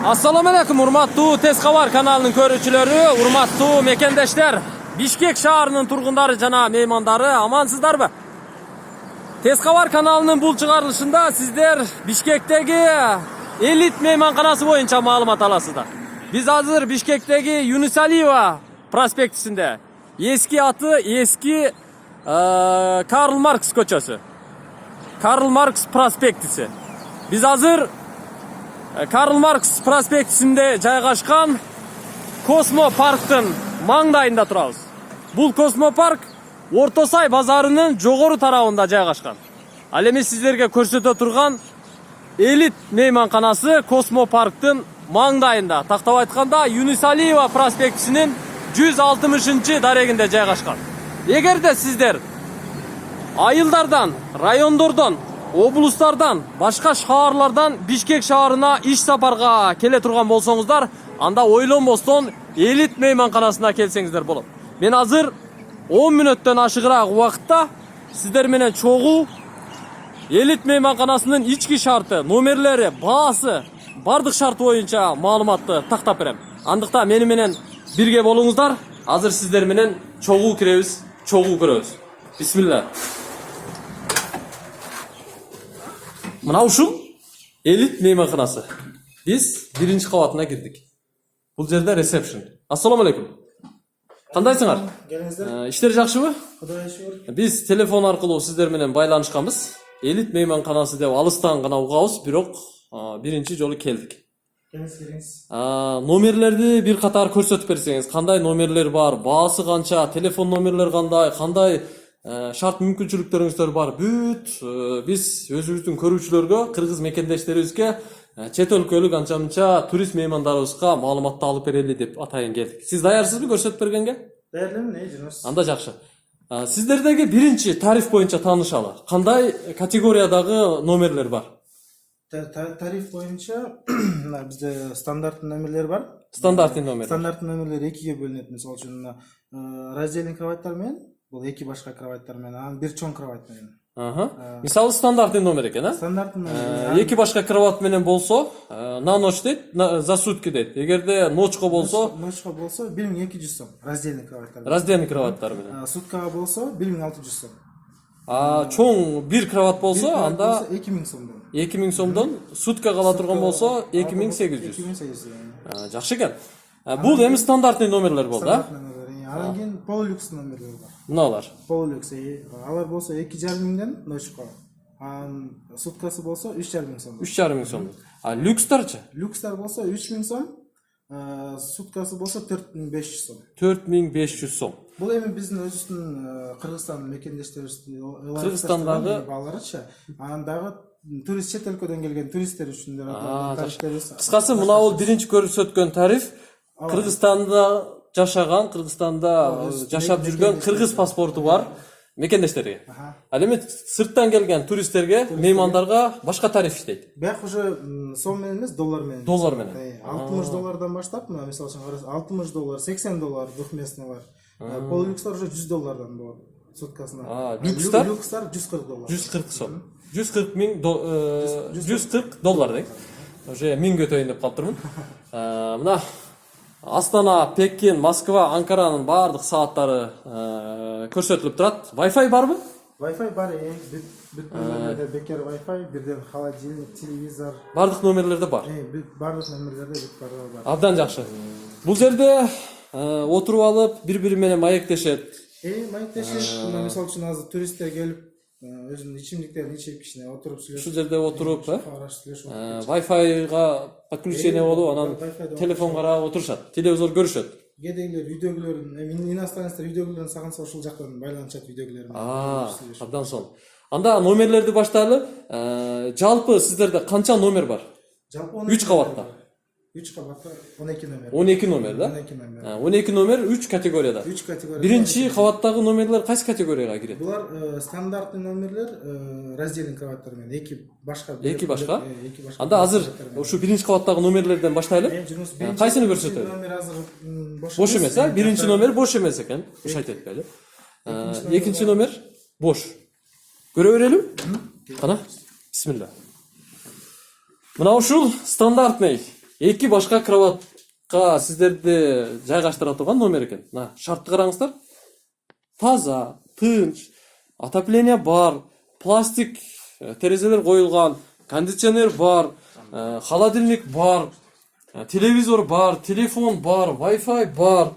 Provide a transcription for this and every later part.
Assalamu alaikum, urmattуу Tez Kabar kanalının körүүчүлөрү, urmattуу mekendештер, Бишкек шаарынын тургундары жана меймандары, амансыздарбы? Tez Kabar kanalının бул чыгарылышында сиздер Бишкектеги элит мейманканасы боюнча маалымат аласыздар. Биз азыр Бишкектеги Юнусалиева проспектисинде. Эски аты эски Карл Маркс көчөсү. Карл Маркс проспектиси. Биз азыр Карл Маркс проспектисинде жайгашкан Космо парктын маңдайында турабыз. Бул Космо парк Орто Сай базарынын жогору тарабында жайгашкан. Ал эми сиздерге көрсөтө турган элит мейманканасы Космо парктын маңдайында. Тактап айтканда Юнусалиева проспектисинин 160 дарегинде жайгашкан. Эгерде сиздер айылдардан, райондордон, облустардан, башка шаарлардан Бишкек шаарына иш сапарга келе турган болсоңуздар, анда ойлонбостон элит мейманканасына келсеңиздер болот. Мен азыр 10 мүнөттөн ашыгыраак убакытта сиздер менен чогуу элит мейманканасынын ички шарты, номерлери, баасы, бардык шарты боюнча маалыматты тактап берем. Андыктан мени менен бирге болуңуздар. Азыр сиздер менен чогуу киребиз, чогуу көрөбүз. Бисмилла. Мына ушул элит мейманканасы. Биз биринчи кабатына кирдик. Бул жерде ресепшн. Ассаламу алейкум. Кандайсыңар? Келиңиздер. Иштер жакшыбы? Кудайга шүгүр. Биз телефон аркылуу сиздер менен байланышканбыз. Элит мейманканасы деп алыстан гана угабыз, бирок биринчи жолу келдик. Келиңиз. Номерлерди бир катар көрсөтүп берсеңиз, кандай номерлер бар, баасы канча, телефон номерлер кандай шарт мүмкүнчүлүктөрүңүздөр бар. Бүт биз өзүбүздүн көрүүчүлөргө, кыргыз мекендештерибизге, чет өлкөлүк анча-мынча турист меймандарыбызга маалыматты алып берели деп атайын келдик. Сиз даярсызбы көрсөтүп бергенге? Даярмын, жүрүңүз. Анда жакшы. Сиздердеги биринчи тариф боюнча таанышалы. Кандай категориядагы номерлер бар? Тариф боюнча бизде стандарттуу номерлер бар. Стандарттуу номер. Стандарттуу номерлер экиге бөлүнөт. Мисалы үчүн раздельный кроваттар менен, бул эки башка кроваттар менен, анан бир чоң кровать менен. Мисалы стандарттуу номер экен, а? Стандарттуу номер. Эки башка кровать менен болсо, на ночь дейт, за сутки дейт. Эгерде ночко болсо, 1200 сом. Раздельный кроваттар. Раздельный кроваттар менен. Суткага болсо 1600 сом. Чоң бир кровать болсо, анда 2000 сомдон. 2000 сомдон, сутка кала турган болсо 2800. 2800. Жакшы экен. Бул эми стандарттуу номерлер болду, а? Анан кийин полулюкс номерлер бар. Мыналар. Полулюкс. Алар болсо 2500ден ночко. Анан суткасы болсо 3500 сом. 3500 сом. Люкстарчы? Люкстар болсо 3000 сом. Суткасы болсо 4500 сом. 4500 сом. Бул эми биздин өзүбүздүн Кыргызстан мекендештерибиздин Кыргызстандагы бааларычы. Анан дагы турист чет өлкөдөн келген туристтер үчүн тарифтерибиз. Кыскасы мына бул биринчи көрсөткөн тариф Кыргызстанда жашаган, Кыргызстанда жашап жүргөн кыргыз паспорту бар мекендештерге. Ал эми сырттан келген туристтерге, меймандарга башка тариф иштейт. Бияк уже сом менен эмес, доллар менен. Доллар менен. 60 доллардан баштап, мисалы үчүн 60 доллар, 80 доллар двухместныйлар. Полулюкстар уже 100 доллардан болот суткасына. Люкстар 140 доллар. 140 сом. 140 доллар дейт. Уже 1000 көтөйүн деп калыптырмын. Мына Астана, Пекин, Москва, Анкаранын бардык сааттары көрсөтүлүп турат. Wi-Fi барбы? Wi-Fi бар, бүт номерлерде бекер Wi-Fi, бирден холодильник, телевизор. Бардык номерлерде бар. Бардык номерлерде бүт бар. Абдан жакшы. Бул жерде отуруп алып, бири-бири менен маектешет. Маектешет. Мисалы үчүн азыр туристтер келип, өзүнүн ичимдиктерин ичип, кичине отуруп сүйлөшүп. Ушул жерде отуруп, Wi-Fi-га подключение болуп, анан телефон карап отурушат, телевизор көрүшөт. Кедейлер үйдөгүлөрүн, иностранецтер үйдөгүлөрүн сагынса ушул жактан байланышат үйдөгүлөрүн. Абдан сонун. Анда номерлерди баштайлы. Жалпы сиздерде канча номер бар? Жалпы 3 кабатта. 3 кабатта 12 номер. 12 номер, да? 12 номер. 12 номер 3 категорияда. 3 категорияда. Биринчи кабаттагы номерлер кайсы категорияга кирет? Булар стандарттуу номерлер, раздельный кроваттар менен эки башка. Эки башка? Анда азыр ушу биринчи кабаттагы номерлерден баштайлы. Кайсыны көрсөтөбүз? Номер азыр бош эмес, а? Биринчи номер бош эмес экен. Ушайт этпейли. Экинчи номер бош. Көрө берелиби? Кана. Бисмилла. Мына ушул стандартный эки башка кроватка сиздерди жайгаштыра турган номер экен. Мына шартты караңыздар. Таза, тынч, отопление бар, пластик терезелер коюлган, кондиционер бар, холодильник бар, телевизор бар, телефон бар, Wi-Fi бар.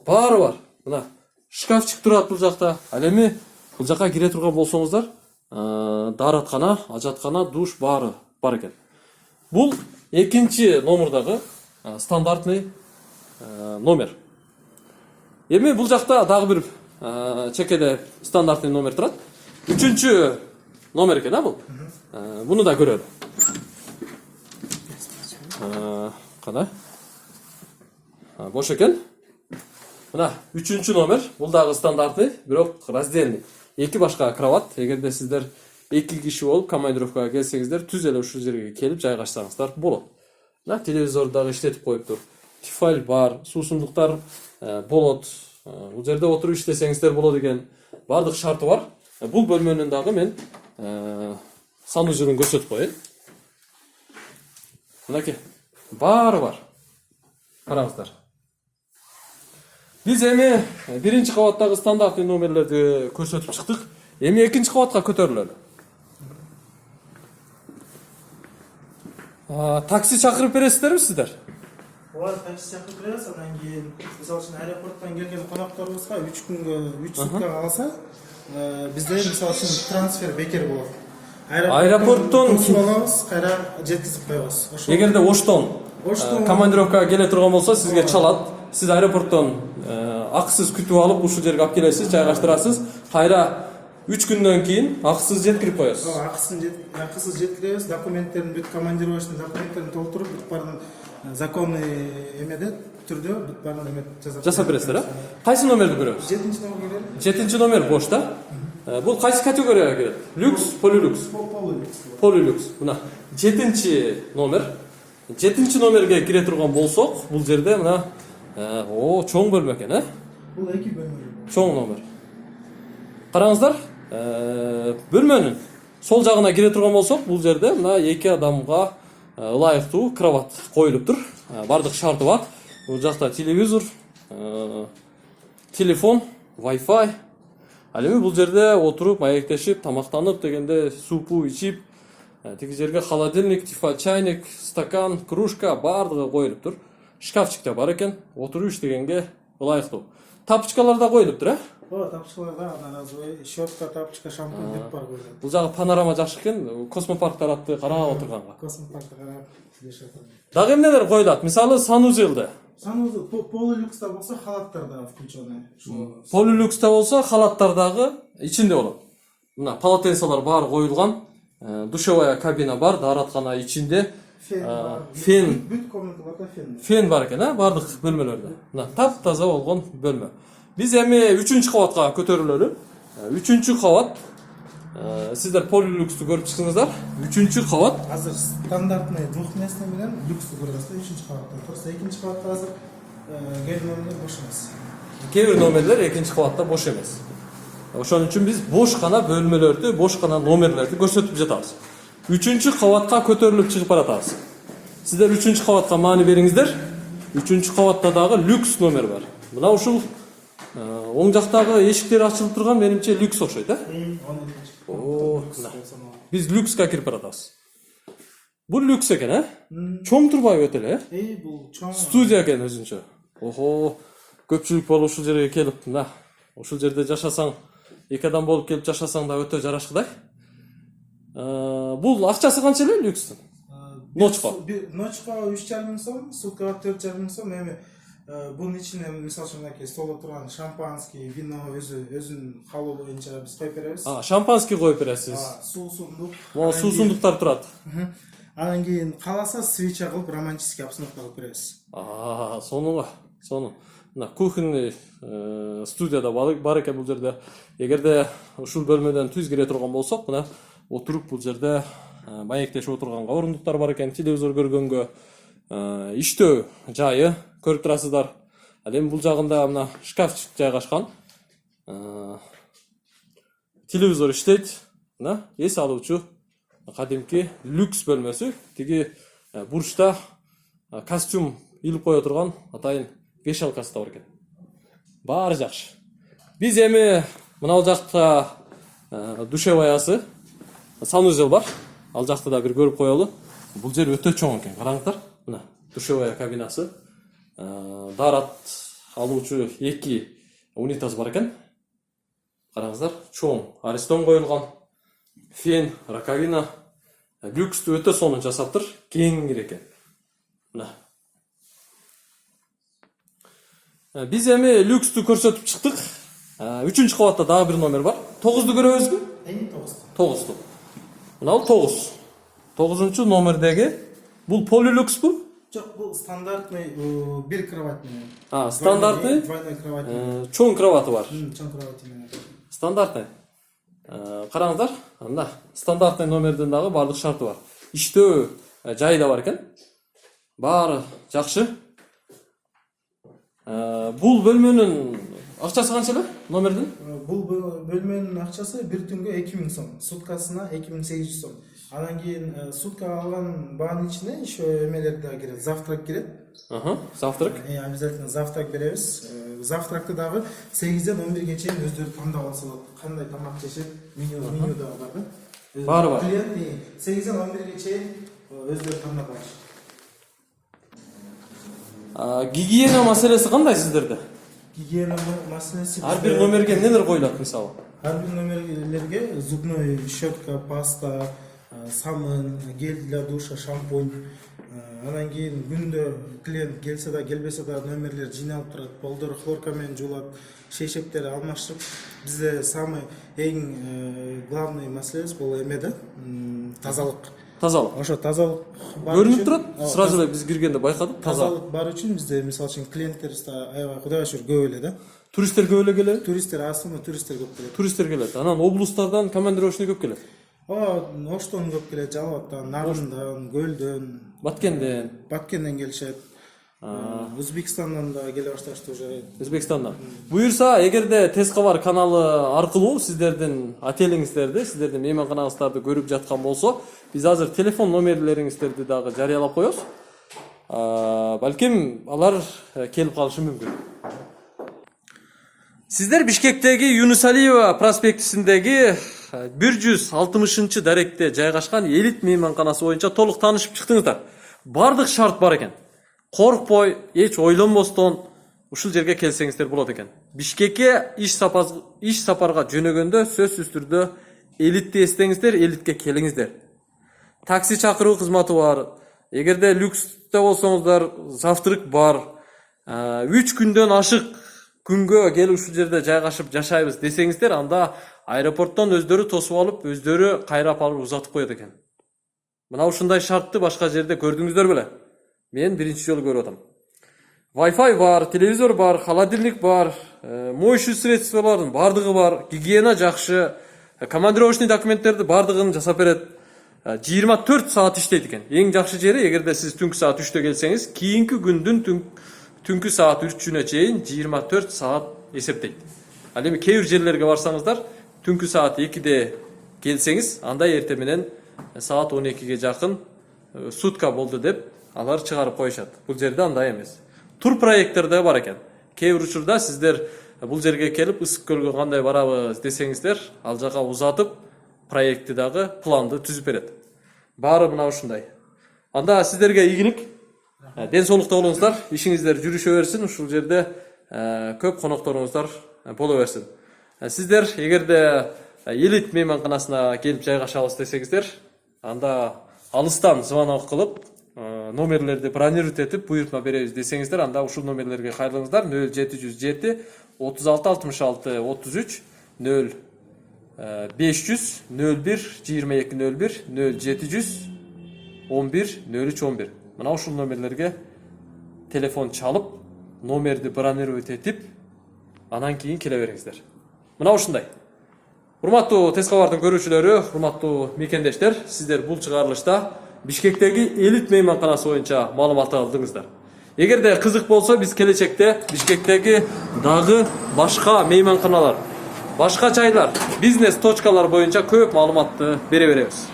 Баары бар. Мына шкафчик турат бул жакта. Ал эми бул жака кире турган болсоңуздар, даараткана, ажаткана, душ баары бар экен. Бул экинчи номердагы стандартный номер. Эми бул жакта дагы бир чекеде стандартный номер турат. Үчүнчү номер экен, бул. Буну да көрөлү. Кана? Бош экен. Мына үчүнчү номер, бул дагы стандартный, бирок раздельный. Эки башка кроват. Эгерде сиздер эки киши болуп командировкага келсеңиздер, түз эле ушул жерге келип жайгашсаңыздар болот. Мына телевизор дагы иштетип коюптур. Тифаль бар, суусундуктар болот. Бул жерде отуруп иштесеңиздер болот экен. Бардык шарты бар. Бул бөлмөнүн дагы мен санузелин көрсөтүп коеюн. Мынакей, баары бар. Караңыздар. Биз эми биринчи кабаттагы стандартный номерлерди көрсөтүп чыктык. Эми экинчи кабатка көтөрүлөлү. Такси чакырып бересиздерби сиздер? Ооба, такси чакырып беребиз. Андан кийин, мисалы үчүн аэропорттон келген конокторубузга 3 күнгө 3 суткага алса, бизде мисалы үчүн трансфер бекер болот. Аэропорттон алабыз, кайра жеткизип коебуз. Эгерде Оштон командировкага келе турган болсо, сизге чалат. Сиз аэропорттон акысыз күтүп алып, ушул жерге алып келесиз, жайгаштырасыз. Кайра 3 күндөн кийин акысыз жеткирип коесуз. Акысыз жеткиребиз, документтерин бүт командировочный документтерин толтуруп, бүт баарын законный эмеде түрдө бүт баарын жасап бересиздер, Кайсы номерди көрөбүз? 7-чи номерге берем. 7-чи номер бош да? Бул кайсы категорияга кирет? Люкс, полилюкс? Полилюкс. Мына 7-чи номер. 7-чи номерге кире турган болсок, бул жерде мына чоң бөлмө экен, Бул 2 бөлмө. Чоң номер. Караңыздар, бөлмөнүн сол жагына кире турган болсок, бул жерде мына 2 адамга ылайыктуу кроват коюлуптур. Бардык шарты бар. Бул жакта телевизор, телефон, Wi-Fi. Ал эми бул жерде отуруп, маектешип, тамактанып дегенде супу ичип, тиги жерге холодильник, тифаль чайник, стакан, кружка бардыгы коюлуптур. Шкафчик да бар экен, отуруп иштегенге ылайыктуу. Тапочкалар да коюлуптур, Ооба, тапочкалар да, разовый щетка, тапочка, шампунь деп бар коюлат. Бул жагы панорама жакшы экен, космопарк тарапты карап отурганга. Космопаркты карап жашатат. Дагы эмнелер коюлат? Мисалы, санузелде. Санузел полулюкста болсо халаттар да включённый. Полилюкста болсо халаттар дагы ичинде болот. Мына полотенцолор баары коюлган, душевая кабина бар, даараткана ичинде. Фен. Бүт комнаталарда фен. Фен бар экен, бардык бөлмөлөрдө. Мына таптаза болгон бөлмө. Биз эми 3-чү кабатка көтөрүлөлү. 3-чү кабат. Сиздер полилюксту көрүп чыктыңыздар. 3-чү кабат. Азыр стандартный двухместный менен люксту көрөбүз. 3-чү кабатта. Просто 2-чи кабатта азыр кээ номерлер бош эмес. Кээ бир номерлер 2-чи кабатта бош эмес. Ошон үчүн биз бош гана бөлмөлөрдү, бош гана номерлерди көрсөтүп жатабыз. 3-чү кабатка көтөрүлүп чыгып баратабыз. Сиздер 3-чү кабатка маани бериңиздер. 3-чү кабатта дагы люкс номер бар. Мына ушул оң жактагы эшиктер ачылып турган менимче люкс окшойт, Биз люкска кирип баратабыз. Бул люкс экен, Чоң турбайбы өтө эле, Бул чоң. Студия экен өзүнчө. Көпчүлүк болуп ушул жерге келип, мына ушул жерде жашасаң, 2 адам болуп келип жашасаң да өтө жарашкыдай. Бул акчасы канча эле люкстун? Ночко 3,5 миң сом, суткага 4,5 миң сом. Эми бунун ичине мисалы үчүн мынакей столдо турган шампанский, вино өзүнүн каалоо боюнча биз коюп беребиз. Шампанский коюп бересиз. Суусундук. Могу суусундуктар турат. Анан кийин кааласа свеча кылып романтический обстановка кылып беребиз. Сонун. Мына кухонный студияда бар экен бул жерде. Эгерде ушул бөлмөдөн түз кире турган болсок, мына отуруп бул жерде маектешип отурганга орундуктар бар экен, телевизор көргөнгө, иштөө жайы көрүп турасыздар. Ал эми бул жагында мына шкафчик жайгашкан. Телевизор иштейт. Мына эс алуучу кадимки люкс бөлмөсү. Тиги бурчта костюм илип кое турган атайын вешалкасы да бар экен. Баары жакшы. Биз эми мына жакта душеваясы, санузел бар. Ал жакты да бир көрүп коелу. Бул жер өтө чоң экен. Караңыздар. Мына душевая кабинасы. Дарат алуучу 2 унитаз бар экен. Караңыздар, чоң. Аристон коюлган. Фен, раковина, люксту өтө сонун жасаптыр. Кеңири экен. Мына. Биз эми люксту көрсөтүп чыктык. 3-чү кабатта дагы бир номер бар. 9ду көрөбүзбү? 9ду. Мына 9. 9-чу номердеги бул полилюкспу? Жок, бул стандартный бир кроватный. Стандартный? Двойной кроватный. Чоң кроваты бар. Чоң кроватный. Стандартный. Караңыздар, мына стандартный номерден дагы бардык шарты бар. Иштөө жайы да бар экен. Баары жакшы. Бул бөлмөнүн акчасы канча эле номердин? Бул бөлмөнүн акчасы бир түнгө 2000 сом, суткасына 2800 сом. Анан кийин суткага алган баанын ичине еще эмелер да кирет, завтрак кирет. Завтрак. Обязательно завтрак беребиз. Завтракты дагы 8ден 11ге чейин өздөрү тандап алса болот. Кандай тамак жешет, меню да бар да. Баары бар. Клиент 8ден 11ге чейин өздөрү тандап алышат. Гигиена маселеси кандай сиздерде? Гигиена маселеси Ар бир номерге эмнелер коюлат мисалы? Ар бир номерлерге зубной щетка, паста, самын, гель для душа, шампунь. Анан кийин күндө клиент келсе да келбесе да номерлер жыйналып турат. Полдору хлорка менен жуулап, шейшектери алмаштырып. Бизде самый эң главный маселебиз бул эме да, тазалык. Тазалык. Ошо тазалык бар Көрүнүп турат. Сразу эле биз киргенде байкадык. Тазалык бар үчүн бизде мисалы үчүн клиенттерибиз да аябай Кудайга шүгүр көп эле да. Туристтер көп эле келет. Туристтер основной туристтер көп келет. Туристтер келет. Анан облустардан командировочный көп келет. Оштон көп келет, Жалалаттан, Нарындан, Көлдөн, Баткенден келишет. Өзбекстандан да келе башташты уже. Өзбекстандан. Буюрса, эгерде Тез кабар каналы аркылуу сиздердин отелиңиздерди, сиздердин мейманканаңыздарды көрүп жаткан болсо, биз азыр телефон номерлериңиздерди дагы жарыялап коебуз. Балким алар келип калышы мүмкүн. Сиздер Бишкектеги Юнус Алиева проспектисиндеги 160 даректе жайгашкан элит мейманканасы боюнча толук таанышып чыктыңыздар. Бардык шарт бар экен. Коркпой, эч ойлонбостон ушул жерге келсеңиздер болот экен. Бишкекке иш сапарга жөнөгөндө сөзсүз түрдө элитти эстеңиздер, элитке келиңиздер. Такси чакыруу кызматы бар. Эгерде люкста болсоңуздар, завтрак бар. 3 күндөн ашык күнгө келип ушул жерде жайгашып жашайбыз десеңиздер, анда аэропорттон өздөрү тосуп алып, өздөрү кайрап алып узатып коет экен. Мына ушундай шартты башка жерде көрдүңүздөр беле? Мен биринчи жолу көрүп атам. Wi-Fi бар, телевизор бар, холодильник бар, моющий средстволордун бардыгы бар, гигиена жакшы, командировочный документтерди бардыгын жасап берет. 24 саат иштейт экен. Эң жакшы жери, эгерде сиз түнкү саат 3тө келсеңиз, кийинки күндүн түнкү саат 3-үнө чейин 24 саат эсептейт. Ал эми кээ бир жерлерге барсаңыздар, түнкү саат 2де келсеңиз, анда эрте менен саат 12ге жакын сутка болду деп алар чыгарып коюшат. Бул жерде андай эмес. Тур проекттер бар экен. Кээ бир учурда сиздер бул жерге келип ысык көлгө кандай барабыз десеңиздер, ал жака узатып проектти дагы планды түзүп берет. Баары мына ушундай. Анда сиздерге ийгилик, ден соолукта болуңуздар, ишиңиздер жүрүшө берсин, ушул жерде көп конокторуңуздар боло берсин. Сиздер эгерде элит мейманканасына келип жайгашабыз десеңиздер, анда алыстан звонок кылып, номерлерди бронировать этип, буйртма беребиз десеңиздер, анда ушул номерлерге кайрылыңыздар. 0707 36 66 33 0 500 01 22 01 0700 11 03 11. Мына ушул номерлерге телефон чалып, номерди бронировать этип, анан кийин келе бериңиздер. Мына ушундай. Урматтуу Тез кабардын көрүүчүлөрү, урматтуу мекендештер, сиздер бул чыгарылышта Бишкектеги элит мейманканасы боюнча маалымат алдыңыздар. Эгерде кызык болсо, биз келечекте Бишкектеги дагы башка мейманканалар, башка жайлар, бизнес точкалар боюнча көп маалыматты бере беребиз.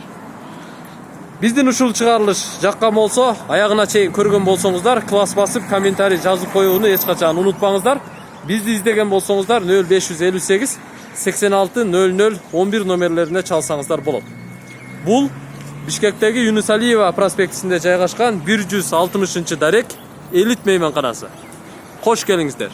Биздин ушул чыгарылыш жаккан болсо, аягына чейин көргөн болсоңуздар, класс басып комментарий жазып коюуну эч качан унутпаңыздар. Бизди издеген болсоңуздар 0558 86 00 11 номерлерине чалсаңыздар болот. Бул Бишкектеги Юнус Алиева проспектисинде жайгашкан 160-дарек элит мейманканасы. Кош келиңиздер.